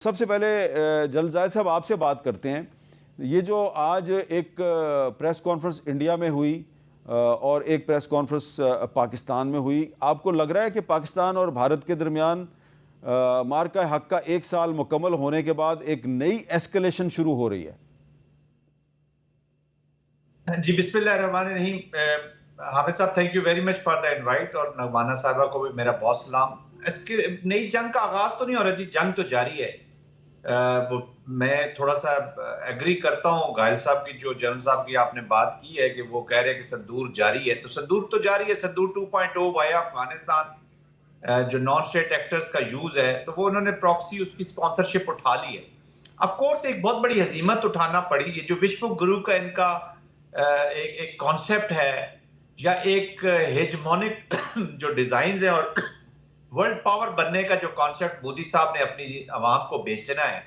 सबसे पहले जलजाय साहब आपसे बात करते हैं। ये जो आज एक प्रेस कॉन्फ्रेंस इंडिया में हुई और एक प्रेस कॉन्फ्रेंस पाकिस्तान में हुई, आपको लग रहा है कि पाकिस्तान और भारत के दरमियान मार्का हक का 1 साल मुकम्मल होने के बाद एक नई एस्केलेशन शुरू हो रही है? जी, बिस्मिल्लाहिर्रहमानिर्रहीम। हामिद साहब, thank you very much for the invite, और नगमाना साहिबा को भी मेरा बहुत सलाम। इसके नई जंग का आगाज तो नहीं हो रहा जी, जंग तो जारी है। वो मैं थोड़ा सा एग्री करता हूँ घायल साहब की, जो जनरल साहब की आपने बात की है कि वो कह रहे हैं कि संदूर जारी है, तो संदूर तो जारी है। संदूर 2.0 वाया अफगानिस्तान, जो नॉन स्टेट एक्टर्स का यूज है, तो वो उन्होंने प्रॉक्सी उसकी स्पॉन्सरशिप उठा ली है। ऑफ कोर्स एक बहुत बड़ी हजीमत उठाना पड़ी। ये जो विश्व गुरु का इनका एक कॉन्सेप्ट है, या एक हेजमोनिक जो डिजाइन है, और वर्ल्ड पावर बनने का जो कॉन्सेप्ट मोदी साहब ने अपनी आवाम को बेचना है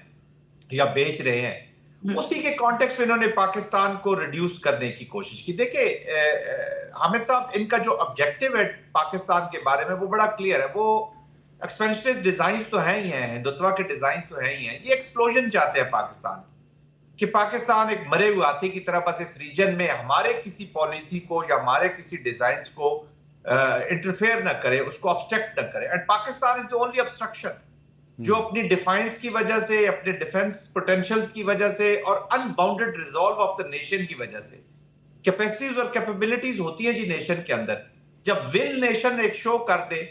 या बेच रहे हैं, उसी के कॉन्टेक्स्ट में इन्होंने पाकिस्तान को रिड्यूस करने की कोशिश की। देखिए हामिद साहब, इनका जो ऑब्जेक्टिव है पाकिस्तान के बारे में वो बड़ा क्लियर है। वो एक्सपेंशनिस्ट डिजाइन तो है ही हैं, हिंदुत्व के डिजाइन तो है ही हैं। ये एक्सप्लोजन चाहते हैं पाकिस्तान कि पाकिस्तान एक मरे हुए हाथी की तरह बस इस रीजन में हमारे किसी पॉलिसी को या हमारे किसी डिजाइन को इंटरफेयर ना करे, उसको ऑब्स्ट्रक्ट ना करे। And Pakistan is the only obstruction जो अपनी डिफाइंस की वजह से, अपने डिफेंस पोटेंशियल्स की वजह से, और unbounded resolve of the nation की वजह से, कैपेसिटीज और कैपेबिलिटीज होती है जी नेशन के अंदर। जब विल नेशन एक शो कर दे,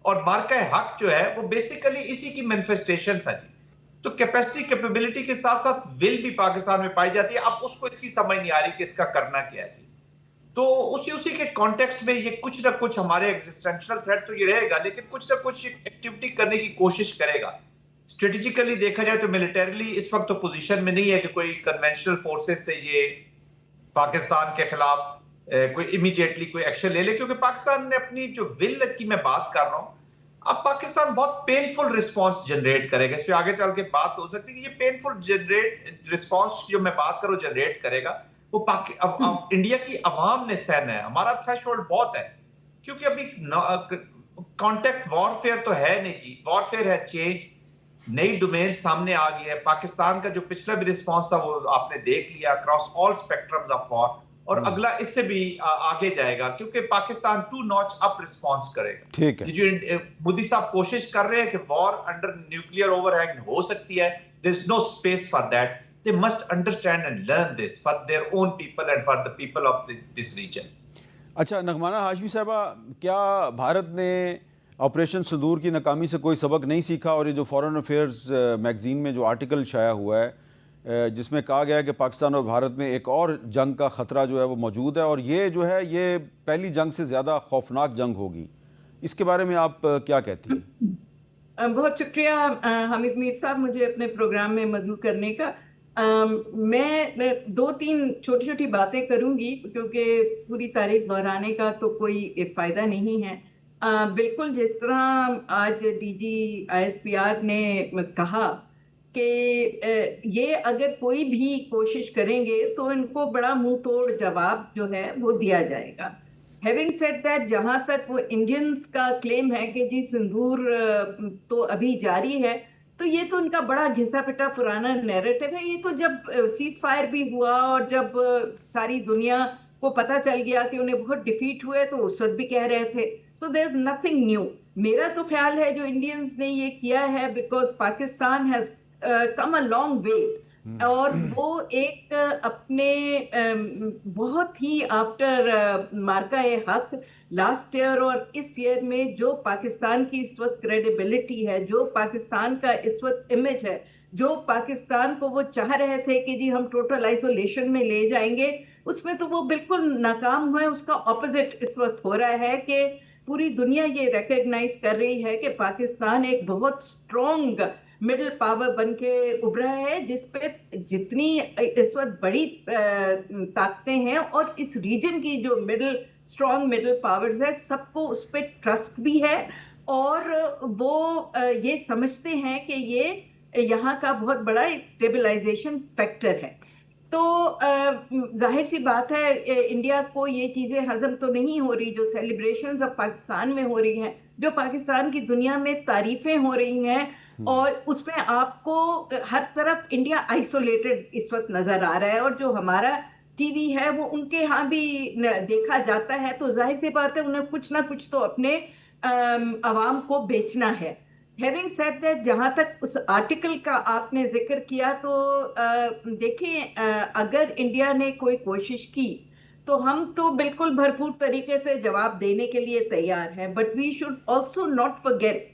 और मार्का हक जो है वो बेसिकली इसी की मैनिफेस्टेशन था जी। तो कैपेसिटी कैपेबिलिटी के साथ साथ विल भी पाकिस्तान में पाई जाती है। अब उसको इसकी समझ नहीं आ रही कि इसका करना क्या है जी। तो उसी उसी के कॉन्टेक्स्ट में ये कुछ ना कुछ हमारे एग्जिस्टेंशियल थ्रेट तो ये रहेगा, लेकिन कुछ ना कुछ एक्टिविटी करने की कोशिश करेगा। स्ट्रेटेजिकली देखा जाए तो मिलिटरीली इस वक्त तो पोजीशन में नहीं है कि कोई कन्वेंशनल फोर्सेस से ये पाकिस्तान के खिलाफ कोई इमीडिएटली कोई एक्शन ले ले, क्योंकि पाकिस्तान ने अपनी जो विल की मैं बात कर रहा हूं, अब पाकिस्तान बहुत पेनफुल रिस्पांस जनरेट करेगा। इस पे आगे चल के बात हो सकती है कि ये पेनफुल जनरेट रिस्पांस जो मैं बात करूं जनरेट करेगा, वो अब इंडिया की आवाम ने सहना है। हमारा थ्रेशोल्ड बहुत है, क्योंकि अभी कॉन्टेक्ट वॉरफेयर तो है नहीं जी, वॉरफेयर है चेंज। नई डोमेन सामने आ गई है। पाकिस्तान का जो पिछला भी रिस्पांस था वो आपने देख लिया across all spectrums of war, और अगला इससे भी आगे जाएगा, क्योंकि Pakistan two notch up response करेगा। ठीक है। जो मोदी साहब कोशिश कर रहे हैं कि वॉर अंडर न्यूक्लियर ओवरहैंग हो सकती है, there is no space for that. They must understand and learn this for their own people and for the people of this region. अच्छा, नगमाना हाशमी साहबा, क्या भारत ने ऑपरेशन सिंदूर की नाकामी से कोई सबक नहीं सीखा? और ये जो फॉरेन अफेयर्स मैगज़ीन में जो आर्टिकल शाया हुआ है जिसमें कहा गया है कि पाकिस्तान और भारत में एक और जंग का ख़तरा जो है वो मौजूद है, और ये जो है ये पहली जंग से ज़्यादा खौफनाक जंग होगी, इसके बारे में आप क्या कहती हैं? बहुत शुक्रिया हामिद मीर साहब, मुझे अपने प्रोग्राम में मदऊ करने का। मैं दो तीन छोटी छोटी बातें करूंगी, क्योंकि पूरी तारीख दोहराने का तो कोई फायदा नहीं है। बिल्कुल जिस तरह आज डीजी आईएसपीआर ने कहा कि ये अगर कोई भी कोशिश करेंगे तो इनको बड़ा मुंह तोड़ जवाब जो है वो दिया जाएगा। हैविंग सेड दैट, जहां तक वो इंडियंस का क्लेम है कि जी सिंदूर तो अभी जारी है, तो ये तो उनका बड़ा घिसा पिटा पुराना नैरेटिव है। ये तो जब सीज फायर भी हुआ और जब सारी दुनिया को पता चल गया कि उन्हें बहुत डिफीट हुए, तो उस वक्त भी कह रहे थे। So there is nothing new. मेरा तो ख्याल है जो इंडियंस ने ये किया है, because Pakistan has come a long way, और वो एक अपने बहुत ही आफ्टर मार्का ए हक लास्ट ईयर और इस ईयर में जो पाकिस्तान की इस वक्त क्रेडिबिलिटी है, जो पाकिस्तान का इस वक्त इमेज है, जो पाकिस्तान को वो चाह रहे थे कि जी हम टोटल आइसोलेशन में ले जाएंगे, उसमें तो वो बिल्कुल नाकाम हुए। उसका ऑपोजिट इस वक्त हो रहा है कि पूरी दुनिया ये रिकॉग्नाइज कर रही है कि पाकिस्तान एक बहुत स्ट्रॉन्ग मिडिल पावर बन के उभरा है, जिसपे जितनी इस वक्त बड़ी ताकतें हैं और इस रीजन की जो स्ट्रॉन्ग मिडिल पावर्स है, सबको उस पर ट्रस्ट भी है, और वो ये समझते हैं कि ये यहाँ का बहुत बड़ा एक स्टेबलाइजेशन फैक्टर है। तो जाहिर सी बात है इंडिया को ये चीजें हजम तो नहीं हो रही जो सेलिब्रेशंस अब पाकिस्तान में हो रही हैं। जो पाकिस्तान की दुनिया में तारीफें हो रही हैं और उसमें आपको हर तरफ इंडिया आइसोलेटेड इस वक्त नजर आ रहा है, और जो हमारा टीवी है वो उनके यहाँ भी देखा जाता है, तो जाहिर सी बात है उन्हें कुछ ना कुछ तो अपने अवाम को बेचना है। हैविंग सेड दैट, जहां तक उस आर्टिकल का आपने जिक्र किया, तो देखें, अगर इंडिया ने कोई कोशिश की तो हम तो बिल्कुल भरपूर तरीके से जवाब देने के लिए तैयार हैं, but we should also not forget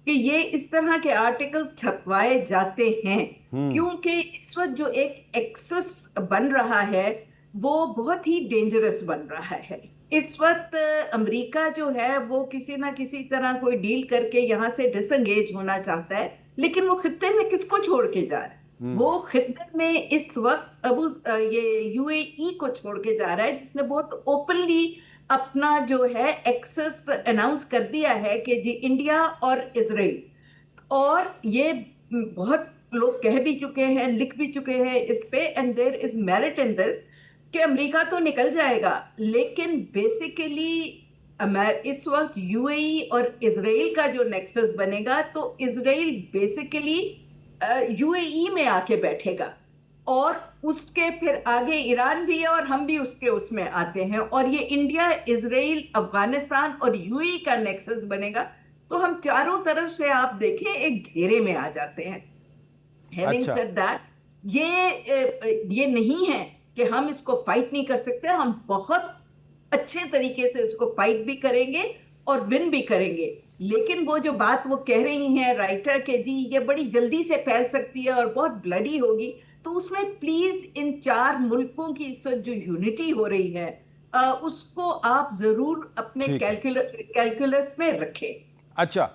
कि ये इस तरह के आर्टिकल छपवाए जाते हैं क्योंकि इस वक्त जो एक एक्सेस बन रहा है वो बहुत ही डेंजरस बन रहा है। इस वक्त अमेरिका जो है वो किसी ना किसी तरह कोई डील करके यहाँ से डिसंगेज होना चाहता है, लेकिन वो खित्ते में किसको छोड़ के जा रहा है? वो खित्ते में इस वक्त ये यूएई को छोड़ के जा रहा है, जिसने बहुत ओपनली अपना जो है एक्सेस अनाउंस कर दिया है कि जी इंडिया और इजराइल, और ये बहुत लोग कह भी चुके हैं, लिख भी चुके हैं इस पे, and there is merit in this कि अमेरिका तो निकल जाएगा, लेकिन बेसिकली इस वक्त यूएई और इजराइल का जो नेक्सस बनेगा, तो इजराइल बेसिकली यूएई में आके बैठेगा, और उसके फिर आगे ईरान भी है और हम भी उसके उसमें आते हैं, और ये इंडिया, इजराइल, अफगानिस्तान और यूएई का नेक्सस बनेगा। तो हम चारों तरफ से आप देखें एक घेरे में आ जाते हैं। हैविंग सेड दैट, ये नहीं है कि हम इसको फाइट नहीं कर सकते, हम बहुत अच्छे तरीके से इसको फाइट भी करेंगे और विन भी करेंगे। लेकिन वो जो बात वो कह रही हैं राइटर के जी ये बड़ी जल्दी से फैल सकती है और बहुत ब्लडी होगी, तो उसमें प्लीज इन चार मुल्कों की इस वक्त जो यूनिटी हो रही है उसको आप जरूर अपने कैलकुलस में रखें। अच्छा,